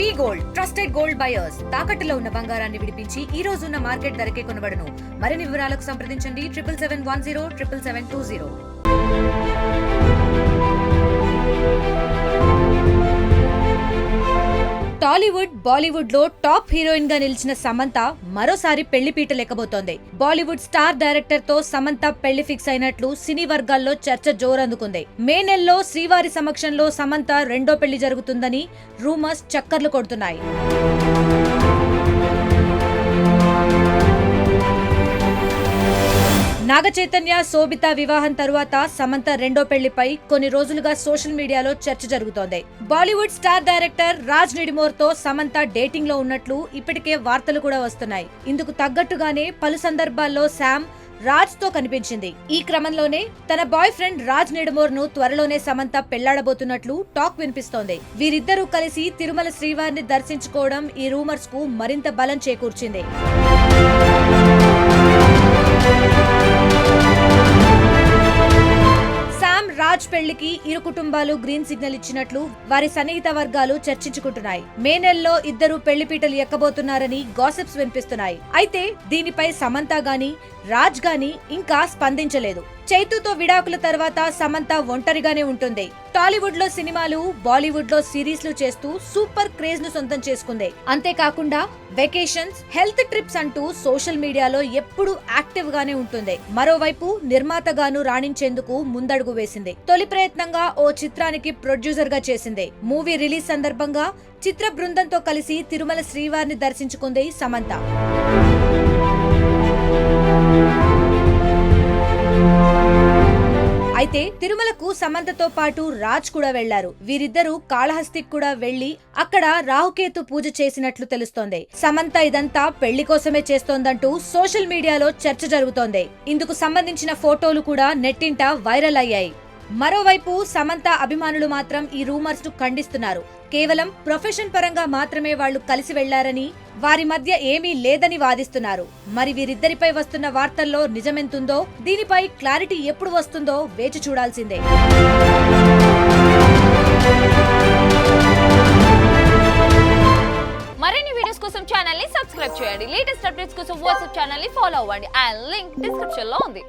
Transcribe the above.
వి gold trusted gold buyers తాకట్టులో ఉన్న బంగారాన్ని విడిపించి ఈ రోజు ఉన్న మార్కెట్ ధరకే కొనబడును. మరిన్ని వివరాలకు సంప్రదించండి 7771077720. టాలీవుడ్, బాలీవుడ్ లో టాప్ హీరోయిన్ గా నిలిచిన సమంత మరోసారి పెళ్లి పీట లెక్కబోతోంది. బాలీవుడ్ స్టార్ డైరెక్టర్ తో సమంత పెళ్లి ఫిక్స్ అయినట్లు సినీ వర్గాల్లో చర్చ జోరందుకుంది. మే నెలలో శ్రీవారి సమక్షంలో సమంత రెండో పెళ్లి జరుగుతుందని రూమర్స్ చక్కర్లు కొడుతున్నాయి. నాగచైతన్య, శోభిత వివాహం తరువాత సమంత రెండో పెళ్లిపై కొన్ని రోజులుగా సోషల్ మీడియాలో చర్చ జరుగుతోంది. బాలీవుడ్ స్టార్ డైరెక్టర్ రాజ్ నిడిమోర్ తో సమంత డేటింగ్ లో ఉన్నట్లు ఇప్పటికే వార్తలు కూడా వస్తున్నాయి. ఇందుకు తగ్గట్టుగానే పలు సందర్భాల్లో శామ్ రాజ్ తో కనిపించింది. ఈ క్రమంలోనే తన బాయ్ ఫ్రెండ్ రాజ్ నిడిమోర్ ను త్వరలోనే సమంత పెళ్లాడబోతున్నట్లు టాక్ వినిపిస్తోంది. వీరిద్దరూ కలిసి తిరుమల శ్రీవారిని దర్శించుకోవడం ఈ రూమర్స్ కు మరింత బలం చేకూర్చింది. రాజ్ పెళ్లికి ఇరు కుటుంబాలు గ్రీన్ సిగ్నల్ ఇచ్చినట్లు వారి సన్నిహిత వర్గాలు చర్చించుకుంటున్నాయి. మే నెలలో ఇద్దరు పెళ్లిపీటలు ఎక్కబోతున్నారని గాసిప్స్ వినిపిస్తున్నాయి. అయితే దీనిపై సమంత గాని రాజ్ గాని ఇంకా స్పందించలేదు. చైతుతో విడాకుల తర్వాత సమంత ఒంటరిగానే ఉంటుంది. టాలీవుడ్ లో సినిమాలు, బాలీవుడ్ లో సిరీస్లు చేస్తూ సూపర్ క్రేజ్ ను సొంతం చేసుకుంది. అంతేకాకుండా వెకేషన్స్, హెల్త్ ట్రిప్స్ అంటూ సోషల్ మీడియాలో ఎప్పుడూ యాక్టివ్ గానే ఉంటుంది. మరోవైపు నిర్మాతగాను రాణించేందుకు ముందడుగు వేసింది. తొలి ప్రయత్నంగా ఓ చిత్రానికి ప్రొడ్యూసర్ గా చేసింది. మూవీ రిలీజ్ సందర్భంగా చిత్ర బృందంతో కలిసి తిరుమల శ్రీవారిని దర్శించుకుంది సమంత. అయితే తిరుమలకు సమంతతో పాటు రాజ్ కూడా వెళ్లారు. వీరిద్దరూ కాళహస్తికి కూడా వెళ్లి అక్కడ రాహుకేతు పూజ చేసినట్లు తెలుస్తోంది. సమంత ఇదంతా పెళ్లి కోసమే చేస్తోందంటూ సోషల్ మీడియాలో చర్చ జరుగుతోంది. ఇందుకు సంబంధించిన ఫోటోలు కూడా నెట్టింట వైరల్ అయ్యాయి. మరోవైపు సమంత అభిమానులు మాత్రం ఈ రూమర్స్ ను ఖండిస్తున్నారు. కేవలం ప్రొఫెషన్ పరంగా మాత్రమే వాళ్లు కలిసి వెళ్లారని, వారి మధ్య ఏమీ లేదని వాదిస్తున్నారు. మరి వీరిద్దరిపై వస్తున్న వార్తల్లో నిజమెంతుందో, దీనిపై క్లారిటీ ఎప్పుడు వస్తుందో వేచి చూడాల్సిందే. మరిన్ని వీడియోస్ కోసం ఛానల్ ని సబ్స్క్రైబ్ చేయండి. లేటెస్ట్ అప్డేట్స్ కోసం వాట్సాప్ ఛానల్ ని ఫాలో అవ్వండి. ఆ లింక్ డిస్క్రిప్షన్ లో ఉంది.